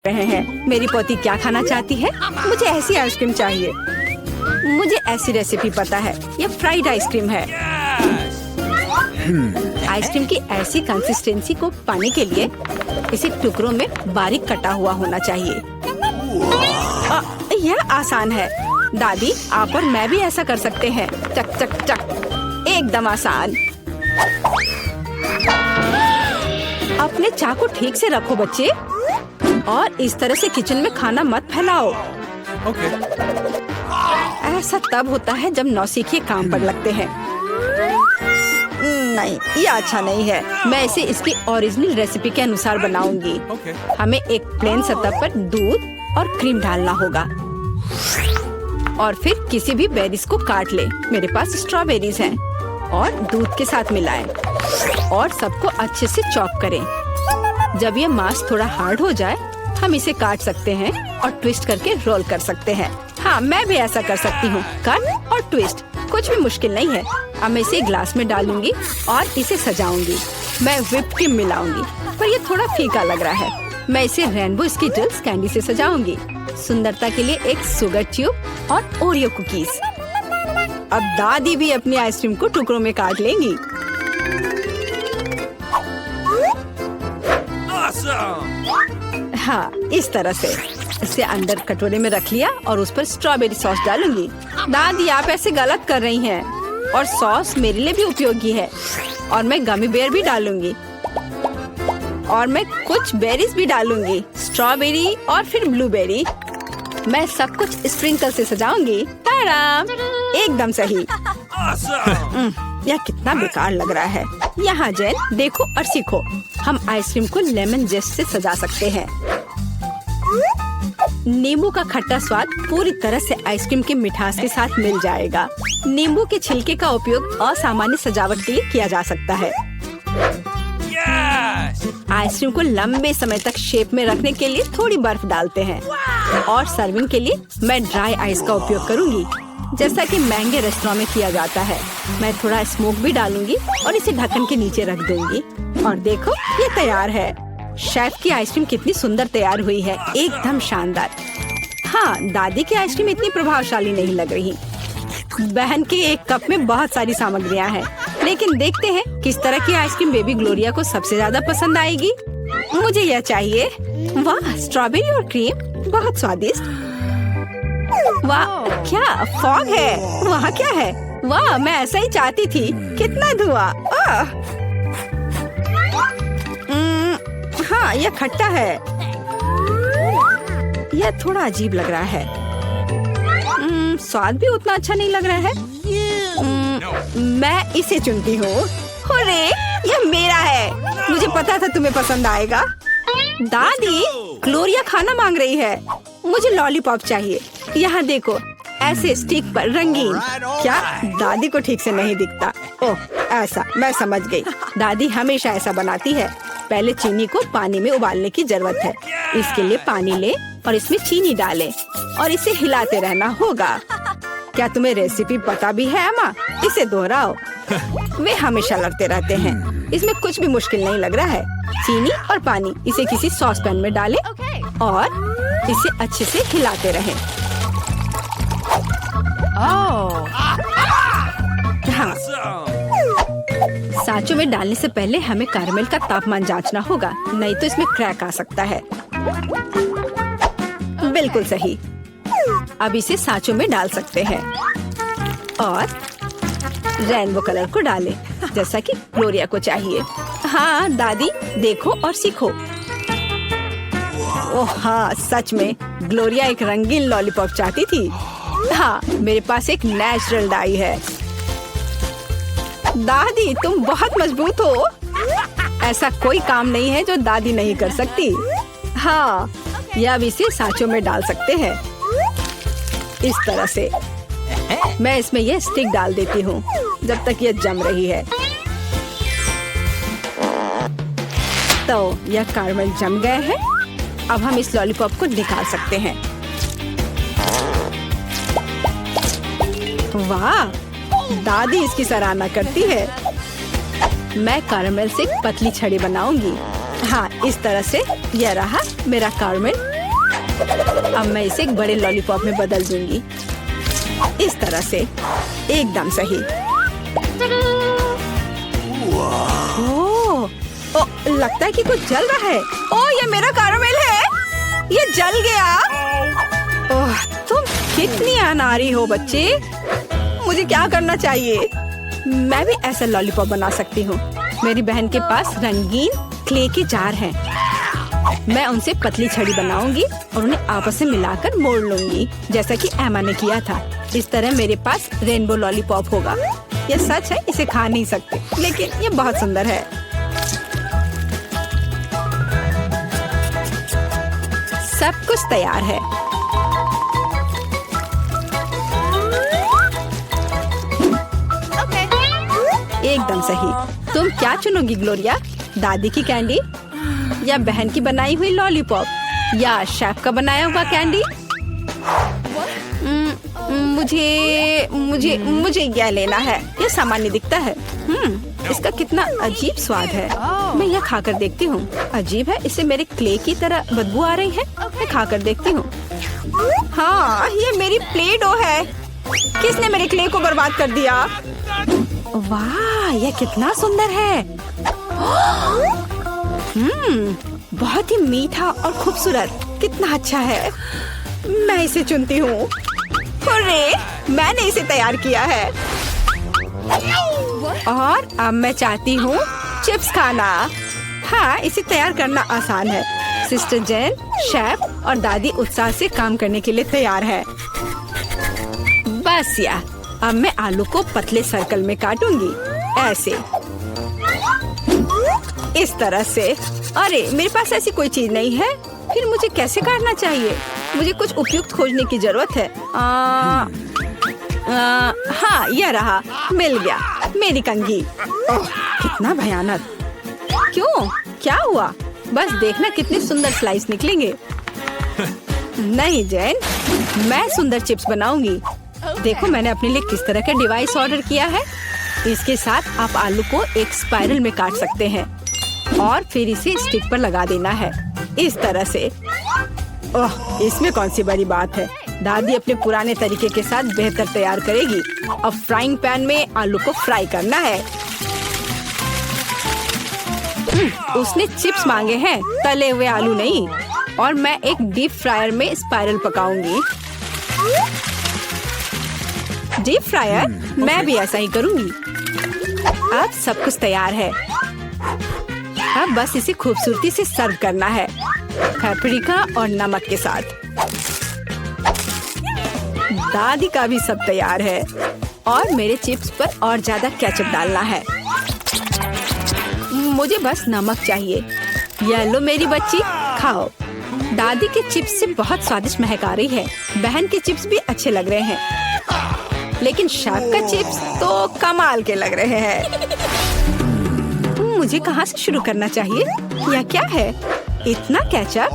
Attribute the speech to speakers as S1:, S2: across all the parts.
S1: रहे हैं। मेरी पोती क्या खाना चाहती है? मुझे ऐसी आइसक्रीम चाहिए। मुझे ऐसी रेसिपी पता है, ये फ्राइड आइसक्रीम है। आइसक्रीम की ऐसी कंसिस्टेंसी को पाने के लिए इसे टुकड़ों में बारीक कटा हुआ होना चाहिए। यह आसान है। दादी, आप और मैं भी ऐसा कर सकते हैं। चक चक चक, एकदम आसान। अपने चाकू ठीक से रखो बच्चे, और इस तरह से किचन में खाना मत फैलाओ। ऐसा तब होता है जब नौसिखिए काम पर लगते हैं। नहीं, ये अच्छा नहीं है। मैं इसे इसकी ओरिजिनल रेसिपी के अनुसार बनाऊंगी। हमें एक प्लेन सतह पर दूध और क्रीम डालना होगा, और फिर किसी भी बेरीज को काट ले। मेरे पास स्ट्रॉबेरीज हैं, और दूध के साथ मिलाएं और सबको अच्छे से चॉप करें। जब ये मांस थोड़ा हार्ड हो जाए, हम इसे काट सकते हैं और ट्विस्ट करके रोल कर सकते हैं। हाँ, मैं भी ऐसा कर सकती हूँ। कट और ट्विस्ट कुछ भी मुश्किल नहीं है। अब मैं इसे ग्लास में डालूंगी और इसे सजाऊंगी। मैं व्हिप क्रीम मिलाऊंगी, पर ये थोड़ा फीका लग रहा है। मैं इसे रेनबो स्किटल्स कैंडी से सजाऊंगी। सुंदरता के लिए एक शुगर ट्यूब और ओरियो कुकीज। अब दादी भी अपनी आइसक्रीम को टुकड़ों में काट लेंगी। हाँ, इस तरह से इसे अंदर कटोरे में रख लिया और उस पर स्ट्रॉबेरी सॉस डालूंगी। दादी, आप ऐसे गलत कर रही हैं, और सॉस मेरे लिए भी उपयोगी है। और मैं गमी बेयर भी डालूंगी, और मैं कुछ बेरीज भी डालूंगी, स्ट्रॉबेरी और फिर ब्लूबेरी। मैं सब कुछ स्प्रिंकल से सजाऊंगी। एकदम सही। यह कितना बेकार लग रहा है। यहाँ जेन, देखो और सीखो। हम आइसक्रीम को लेमन जेस्ट से सजा सकते हैं। नींबू का खट्टा स्वाद पूरी तरह से आइसक्रीम की मिठास के साथ मिल जाएगा। नींबू के छिलके का उपयोग असामान्य सजावट के लिए किया जा सकता है। आइसक्रीम को लंबे समय तक शेप में रखने के लिए थोड़ी बर्फ डालते हैं, और सर्विंग के लिए मैं ड्राई आइस का उपयोग करूंगी, जैसा कि महंगे रेस्टोरेंट में किया जाता है। मैं थोड़ा स्मोक भी डालूंगी और इसे ढक्कन के नीचे रख दूंगी। और देखो, ये तैयार है। शेफ की आइसक्रीम कितनी सुंदर तैयार हुई है, एकदम शानदार। हाँ, दादी की आइसक्रीम इतनी प्रभावशाली नहीं लग रही। बहन के एक कप में बहुत सारी सामग्रियाँ हैं, लेकिन देखते हैं किस तरह की आइसक्रीम बेबी ग्लोरिया को सबसे ज्यादा पसंद आएगी। मुझे यह चाहिए। वाह, स्ट्रॉबेरी और क्रीम, बहुत स्वादिष्ट। वाह, क्या फॉग है। वहाँ क्या है? वाह, मैं ऐसा ही चाहती थी। कितना धुआं। हाँ, यह खट्टा है। यह थोड़ा अजीब लग रहा है। स्वाद भी उतना अच्छा नहीं लग रहा है। मैं इसे चुनती हूँ। अरे, यह मेरा है। मुझे पता था तुम्हें पसंद आएगा। दादी, ग्लोरिया खाना मांग रही है। मुझे लॉलीपॉप चाहिए। यहाँ देखो, ऐसे स्टिक पर रंगीन। क्या दादी को ठीक से नहीं दिखता? ओह, ऐसा, मैं समझ गई। दादी हमेशा ऐसा बनाती है। पहले चीनी को पानी में उबालने की जरूरत है। इसके लिए पानी ले और इसमें चीनी डालें और इसे हिलाते रहना होगा। क्या तुम्हें रेसिपी पता भी है अम्मा? इसे दोहराओ। वे हमेशा लड़ते रहते हैं। इसमें कुछ भी मुश्किल नहीं लग रहा है। चीनी और पानी, इसे किसी सॉस पैन में डालें और इसे अच्छे से हिलाते रहें। हाँ, सांचों में डालने से पहले हमें कैरमेल का तापमान जांचना होगा, नहीं तो इसमें क्रैक आ सकता है। बिल्कुल सही। अब इसे सांचों में डाल सकते हैं और रेनबो कलर को डालें, जैसा कि ग्लोरिया को चाहिए। हाँ दादी, देखो और सीखो। ओह हाँ, सच में ग्लोरिया एक रंगीन लॉलीपॉप चाहती थी। हाँ, मेरे पास एक नेचुरल डाई है। दादी, तुम बहुत मजबूत हो। ऐसा कोई काम नहीं है जो दादी नहीं कर सकती। हाँ, या अब इसे सांचों में डाल सकते हैं इस तरह से। मैं इसमें यह स्टिक डाल देती हूँ जब तक यह जम रही है। तो यह कैरमेल जम गए हैं। अब हम इस लॉलीपॉप को निकाल सकते हैं। वाह, दादी इसकी सराहना करती है। मैं कैरमेल से एक पतली छड़ी बनाऊंगी। हाँ, इस तरह से। यह रहा मेरा कैरमेल अब मैं इसे एक बड़े लॉलीपॉप में बदल दूंगी, इस तरह से, एकदम सही। ओह, लगता है कि कुछ जल रहा है। ओह, ये मेरा कैरामेल है, ये जल गया। ओह, तुम कितनी अनाड़ी हो बच्चे। मुझे क्या करना चाहिए? मैं भी ऐसा लॉलीपॉप बना सकती हूँ। मेरी बहन के पास रंगीन क्ले के जार हैं। मैं उनसे पतली छड़ी बनाऊंगी और उन्हें आपस में मिलाकर मोड़ लूंगी, जैसा कि एमा ने किया था। इस तरह मेरे पास रेनबो लॉलीपॉप होगा। ये सच है, इसे खा नहीं सकते, लेकिन ये बहुत सुंदर है। सब कुछ तैयार है। एकदम सही। तुम क्या चुनोगी ग्लोरिया? दादी की कैंडी या बहन की बनाई हुई लॉलीपॉप या शेफ का बनाया हुआ कैंडी? मुझे मुझे मुझे यह लेना है। यह सामान्य दिखता है। इसका कितना अजीब स्वाद है। मैं यह खाकर देखती हूँ। अजीब है, इसे मेरे क्ले की तरह बदबू आ रही है। मैं खाकर देखती हूँ। हाँ, ये मेरी प्ले डो है। किसने मेरे क्ले को बर्बाद कर दिया? वाह, यह कितना सुंदर है। बहुत ही मीठा और खूबसूरत। कितना अच्छा है। मैं इसे चुनती हूँ। हुर्रे, मैंने इसे तैयार किया है। और अब मैं चाहती हूँ चिप्स खाना। हाँ, इसे तैयार करना आसान है। सिस्टर जेन, शेफ और दादी उत्साह से काम करने के लिए तैयार है। बस या, अब मैं आलू को पतले सर्कल में काटूंगी, ऐसे, इस तरह से। अरे, मेरे पास ऐसी कोई चीज नहीं है। फिर मुझे कैसे काटना चाहिए? मुझे कुछ उपयुक्त खोजने की जरूरत है। हाँ, यह रहा, मिल गया, मेरी कंघी। ओह, कितना भयानक। क्यों? क्या हुआ? बस देखना कितने सुंदर स्लाइस निकलेंगे। नहीं जैन, मैं सुंदर चिप्स बनाऊंगी। देखो, मैंने अपने लिए किस तरह का डिवाइस ऑर्डर किया है। इसके साथ आप आलू को एक स्पाइरल में काट सकते हैं और फिर इसे स्टिक पर लगा देना है, इस तरह से। ओह, इसमें कौन सी बड़ी बात है। दादी अपने पुराने तरीके के साथ बेहतर तैयार करेगी। अब फ्राइंग पैन में आलू को फ्राई करना है। उसने चिप्स मांगे हैं, तले हुए आलू नहीं। और मैं एक डीप फ्रायर में स्पाइरल पकाऊंगी। Deep fryer? मैं भी ऐसा ही करूंगी। अब सब कुछ तैयार है। अब बस इसे खूबसूरती से सर्व करना है, पेपरिका और नमक के साथ। दादी का भी सब तैयार है और मेरे चिप्स पर और ज्यादा केचप डालना है। मुझे बस नमक चाहिए। ये लो मेरी बच्ची, खाओ। दादी के चिप्स से बहुत स्वादिष्ट महक आ रही है। बहन के चिप्स भी अच्छे लग रहे हैं, लेकिन शेफ का चिप्स तो कमाल के लग रहे हैं। मुझे कहाँ से शुरू करना चाहिए? यह क्या है? इतना केचप?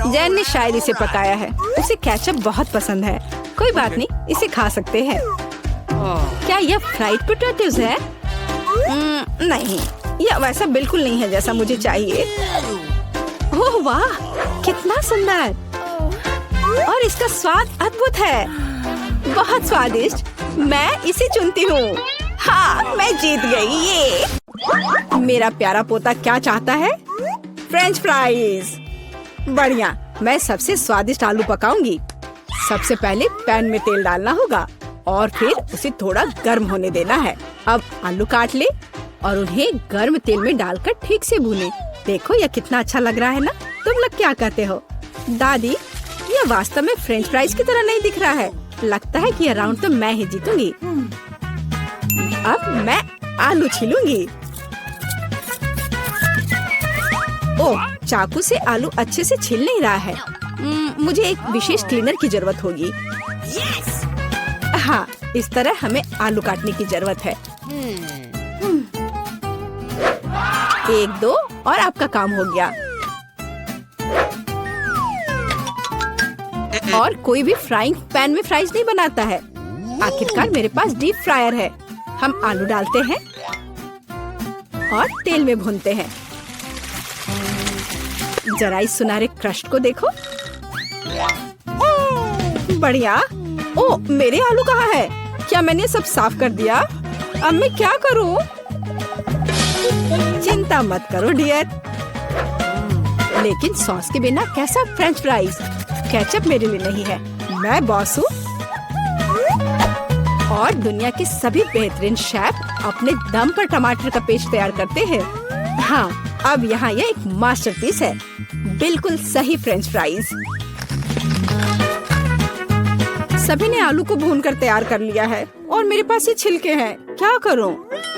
S1: जैन ने शायद इसे पकाया है। उसे केचप बहुत पसंद है। कोई बात नहीं, इसे खा सकते हैं। क्या यह फ्राइड पोटैटोज है? नहीं, यह वैसा बिल्कुल नहीं है जैसा मुझे चाहिए। ओह वाह, कितना सुंदर। और इसका स्वाद अद्भुत है, बहुत स्वादिष्ट। मैं इसे चुनती हूँ। हाँ, मैं जीत गई। ये मेरा प्यारा पोता क्या चाहता है? French fries. बढ़िया, मैं सबसे स्वादिष्ट आलू पकाऊंगी। सबसे पहले पैन में तेल डालना होगा और फिर उसे थोड़ा गर्म होने देना है। अब आलू काट ले और उन्हें गर्म तेल में डालकर ठीक से भूने। देखो, यह कितना अच्छा लग रहा है ना? तुम लोग क्या कहते हो? दादी, यह वास्तव में फ्रेंच फ्राइज की तरह नहीं दिख रहा है। लगता है कि यह राउंड तो मैं ही जीतूंगी। अब मैं आलू छीलूंगी। ओह, चाकू से आलू अच्छे से छिल नहीं रहा है। मुझे एक विशेष क्लीनर की जरूरत होगी। हाँ, इस तरह हमें आलू काटने की जरूरत है। 1, 2 और आपका काम हो गया। और कोई भी फ्राइंग पैन में फ्राइज नहीं बनाता है। आखिरकार मेरे पास डीप फ्रायर है। हम आलू डालते हैं और तेल में भूनते हैं। जरा इस सुनहरे क्रस्ट को देखो। बढ़िया। ओ, मेरे आलू कहाँ है? क्या मैंने सब साफ कर दिया? अब मैं क्या करूँ? चिंता मत करो डियर। लेकिन सॉस के बिना कैसा फ्रेंच फ्राइज? केचप मेरे लिए नहीं है, मैं बॉस हूँ। और दुनिया के सभी बेहतरीन शेफ अपने दम पर टमाटर का पेस्ट तैयार करते हैं। हाँ, अब यहाँ यह एक मास्टरपीस है, बिल्कुल सही फ्रेंच फ्राइज। सभी ने आलू को भूनकर तैयार कर लिया है और मेरे पास ये छिलके हैं, क्या करूँ?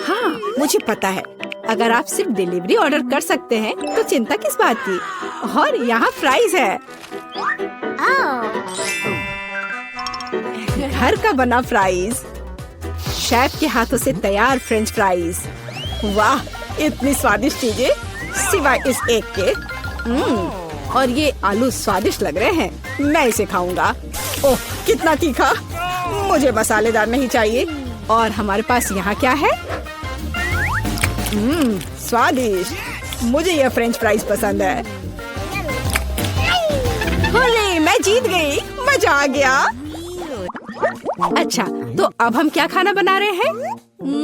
S1: हाँ, मुझे पता है, अगर आप सिर्फ डिलीवरी ऑर्डर कर सकते हैं तो चिंता किस बात की। और यहाँ फ्राइज है, घर का बना फ्राइज, शेफ के हाथों से तैयार फ्रेंच फ्राइज। वाह, इतनी स्वादिष्ट चीजें सिवाय इस एक के। और ये आलू स्वादिष्ट लग रहे हैं, मैं इसे खाऊंगा। ओह, कितना तीखा, मुझे मसालेदार नहीं चाहिए। और हमारे पास यहाँ क्या है? स्वादिष्ट, मुझे यह फ्रेंच फ्राइज पसंद है। होले, मैं जीत गई, मजा आ गया। अच्छा, तो अब हम क्या खाना बना रहे हैं?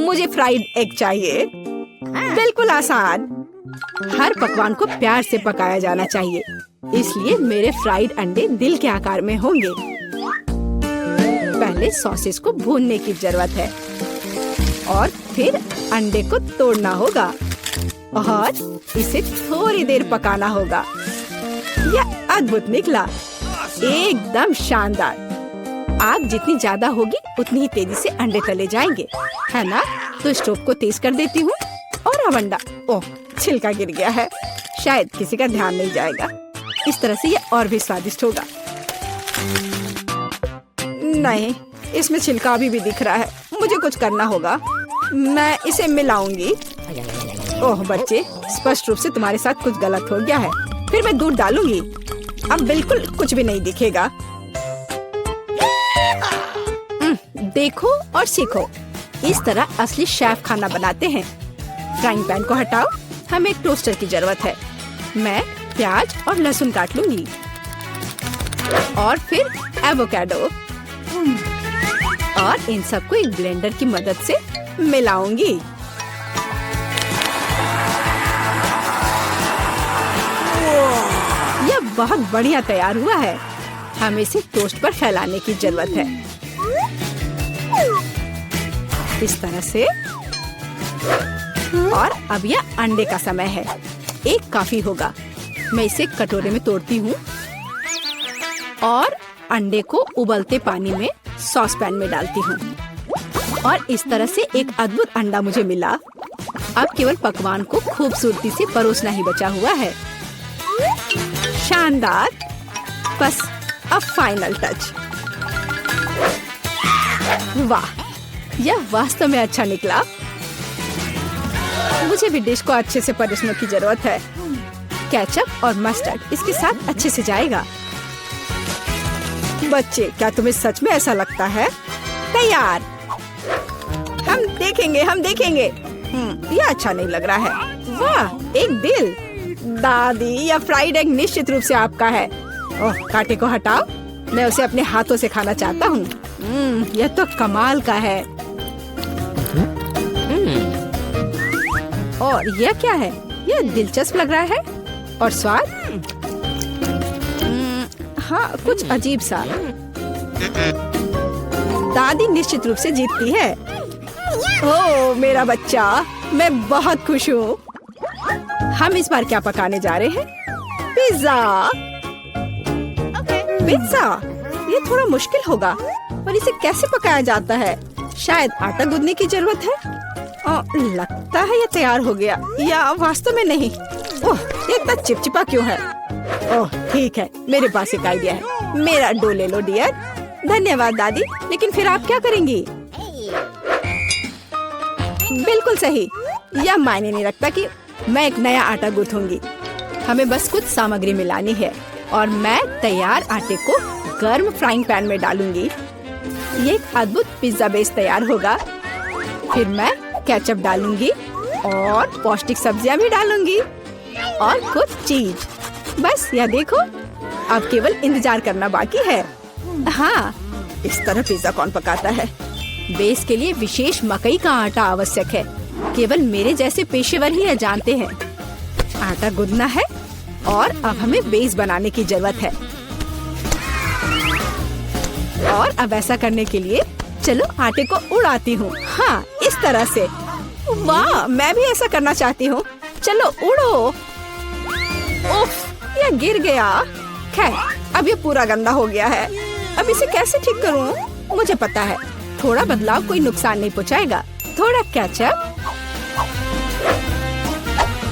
S1: मुझे फ्राइड एग चाहिए। बिल्कुल आसान। हर पकवान को प्यार से पकाया जाना चाहिए, इसलिए मेरे फ्राइड अंडे दिल के आकार में होंगे। पहले सॉसेस को भूनने की जरूरत है और फिर अंडे को तोड़ना होगा और इसे थोड़ी देर पकाना होगा। यह अद्भुत निकला, एकदम शानदार। आग जितनी ज्यादा होगी उतनी ही तेजी से अंडे तले जाएंगे, है ना? तो स्टोव को तेज कर देती हूँ और अब अंडा, ओह, छिलका गिर गया है, शायद किसी का ध्यान नहीं जाएगा। इस तरह से यह और भी स्वादिष्ट होगा। नहीं, इसमें छिलका अभी भी दिख रहा है, मुझे कुछ करना होगा। मैं इसे मिलाऊंगी। ओह बच्चे, स्पष्ट रूप से तुम्हारे साथ कुछ गलत हो गया है। फिर मैं दूध डालूंगी, अब बिल्कुल कुछ भी नहीं दिखेगा। देखो और सीखो, इस तरह असली शेफ खाना बनाते हैं। फ्राइंग पैन को हटाओ, हमें एक टोस्टर की जरूरत है। मैं प्याज और लहसुन काट लूंगी और फिर एवोकाडो और इन सबको एक ब्लेंडर की मदद से मिलाऊंगी। यह बहुत बढ़िया तैयार हुआ है। हमें इसे टोस्ट पर फैलाने की जरूरत है, इस तरह से। और अब यह अंडे का समय है, एक काफी होगा। मैं इसे कटोरे में तोड़ती हूँ और अंडे को उबलते पानी में सॉस पैन में डालती हूँ और इस तरह से एक अद्भुत अंडा मुझे मिला। अब केवल पकवान को खूबसूरती से परोसना ही बचा हुआ है। शानदार, बस अब फाइनल टच। वाह, यह वास्तव में अच्छा निकला। मुझे भी डिश को अच्छे से परोसने की जरूरत है। केचप और मस्टर्ड इसके साथ अच्छे से जाएगा। बच्चे, क्या तुम्हें सच में ऐसा लगता है? तैयार। हम देखेंगे, हम देखेंगे। यह अच्छा नहीं लग रहा है। वाह, एक दिल। दादी, यह फ्राइड एग निश्चित रूप से आपका है। ओह, कांटे को हटाओ, मैं उसे अपने हाथों से खाना चाहता हूँ। यह तो कमाल का है। और यह क्या है? यह दिलचस्प लग रहा है। और स्वाद? हाँ, कुछ अजीब सा। दादी निश्चित रूप से जीतती है। ओह मेरा बच्चा, मैं बहुत खुश हूँ। हम इस बार क्या पकाने जा रहे हैं? पिज्जा। पिज्जा, ये थोड़ा मुश्किल होगा, पर इसे कैसे पकाया जाता है? शायद आटा गूंदने की जरूरत है। लगता है ये तैयार हो गया, या वास्तव में नहीं। ओह, ये इतना चिपचिपा क्यों है? ओह ठीक है, मेरे पास एक आइडिया है। मेरा डो ले लो डियर। धन्यवाद दादी, लेकिन फिर आप क्या करेंगी? बिल्कुल सही, यह मायने नहीं रखता कि मैं एक नया आटा गूंथूंगी। हमें बस कुछ सामग्री मिलानी है और मैं तैयार आटे को गर्म फ्राइंग पैन में डालूंगी। ये एक अद्भुत पिज्जा बेस तैयार होगा। फिर मैं केचप डालूंगी और पौष्टिक सब्जियां भी डालूंगी और कुछ चीज। बस यह देखो, अब केवल इंतजार करना बाकी है। हाँ, इस तरह पिज्जा कौन पकाता है? बेस के लिए विशेष मकई का आटा आवश्यक है। केवल मेरे जैसे पेशेवर ही यह जानते हैं। आटा गूंदना है और अब हमें बेस बनाने की जरूरत है। और अब ऐसा करने के लिए चलो आटे को उड़ाती हूँ। हाँ, इस तरह से। वाह, मैं भी ऐसा करना चाहती हूँ। चलो उड़ो। उफ, यह गिर गया। खैर, अब ये पूरा गंदा हो गया है। अब इसे कैसे ठीक करूँ? मुझे पता है, थोड़ा बदलाव कोई नुकसान नहीं पहुँचाएगा। थोड़ा केचप,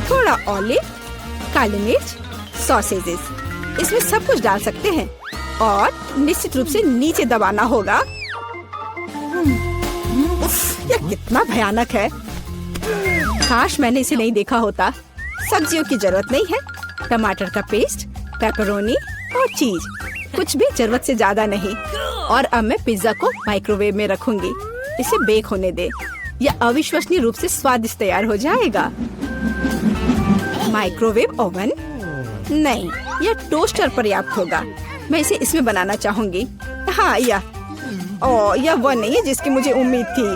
S1: थोड़ा ऑलिव, काली मिर्च, सॉसेजेस, इसमें सब कुछ डाल सकते हैं और निश्चित रूप से नीचे दबाना होगा। उफ, यह कितना भयानक है। काश मैंने इसे नहीं देखा होता। सब्जियों की जरूरत नहीं है। टमाटर का पेस्ट, पेपरोनी और चीज, कुछ भी जरूरत से ज्यादा नहीं। और अब मैं पिज्जा को माइक्रोवेव में रखूंगी। इसे बेक होने दे। यह अविश्वसनीय रूप से स्वादिष्ट तैयार हो जाएगा। माइक्रोवेव ओवन नहीं, यह टोस्टर पर्याप्त होगा। मैं इसे इसमें बनाना चाहूंगी। हाँ, यह वह नहीं है जिसकी मुझे उम्मीद थी।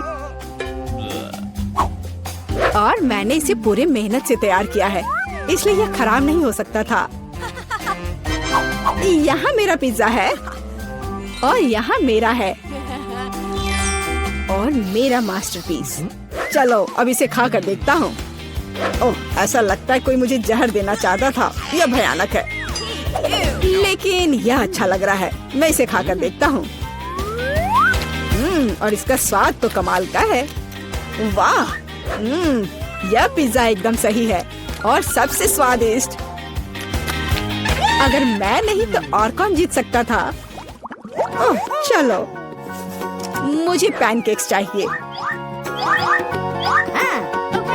S1: और मैंने इसे पूरे मेहनत से तैयार किया है, इसलिए यह खराब नहीं हो सकता था। यहाँ मेरा पिज्जा है और यहाँ मेरा है और मेरा मास्टरपीस। चलो अब इसे खा कर देखता हूँ। ओह, ऐसा लगता है कोई मुझे जहर देना चाहता था। यह भयानक है, लेकिन यह अच्छा लग रहा है। मैं इसे खा कर देखता हूँ। और इसका स्वाद तो कमाल का है। वाह, यह पिज्जा एकदम सही है और सबसे स्वादिष्ट। अगर मैं नहीं तो और कौन जीत सकता था? ओह, चलो, मुझे पैनकेक्स चाहिए।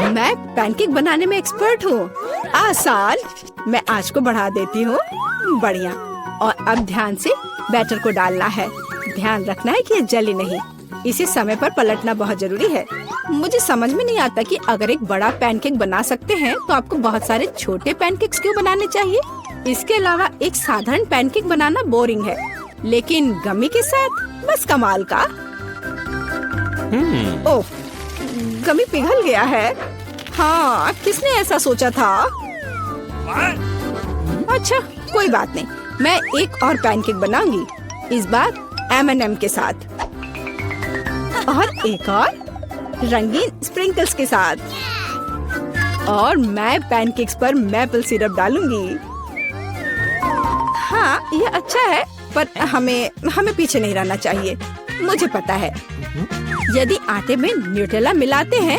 S1: मैं पैनकेक बनाने में एक्सपर्ट हूँ। आसान। मैं आंच को बढ़ा देती हूँ। बढ़िया। और अब ध्यान से बैटर को डालना है। ध्यान रखना है कि ये जले नहीं। इसे समय पर पलटना बहुत जरूरी है। मुझे समझ में नहीं आता कि अगर एक बड़ा पैनकेक बना सकते हैं तो आपको बहुत सारे छोटे पैनकेक्स क्यों बनाने चाहिए? इसके अलावा एक साधारण पैनकेक बनाना बोरिंग है, लेकिन गमी के साथ बस कमाल का। ओह, गमी पिघल गया है। हाँ, किसने ऐसा सोचा था? अच्छा, कोई बात नहीं। मैं एक और पैनकेक बनाऊंगी, इस बार M&M के साथ और एक और रंगीन स्प्रिंकल्स के साथ। और मैं पैनकेक्स पर मैपल सिरप डालूंगी। हाँ, यह अच्छा है, पर हमें पीछे नहीं रहना चाहिए। मुझे पता है, यदि आटे में न्यूटेला मिलाते हैं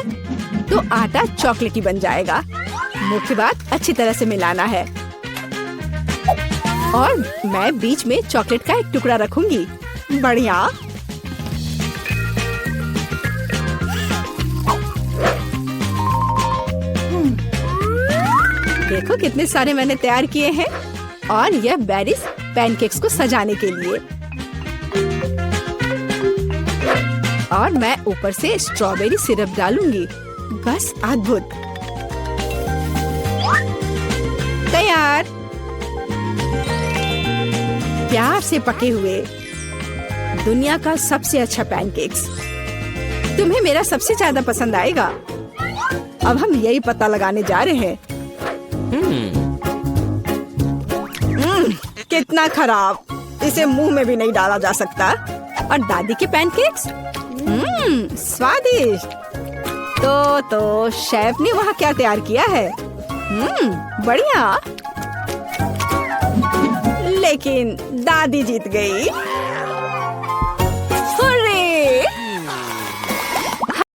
S1: तो आटा चॉकलेटी बन जाएगा। मुख्य बात अच्छी तरह से मिलाना है। और मैं बीच में चॉकलेट का एक टुकड़ा रखूंगी। बढ़िया। देखो कितने सारे मैंने तैयार किए हैं। और यह बेरीज पैनकेक्स को सजाने के लिए। और मैं ऊपर से स्ट्रॉबेरी सिरप डालूंगी। बस अद्भुत। तैयार। प्यार से पके हुए दुनिया का सबसे अच्छा पैनकेक्स। तुम्हें मेरा सबसे ज्यादा पसंद आएगा। अब हम यही पता लगाने जा रहे हैं। कितना खराब। इसे मुंह में भी नहीं डाला जा सकता। और दादी के पैनकेक्स स्वादिष्ट। तो शेफ ने वहाँ क्या तैयार किया है? बढ़िया। लेकिन दादी जीत गई।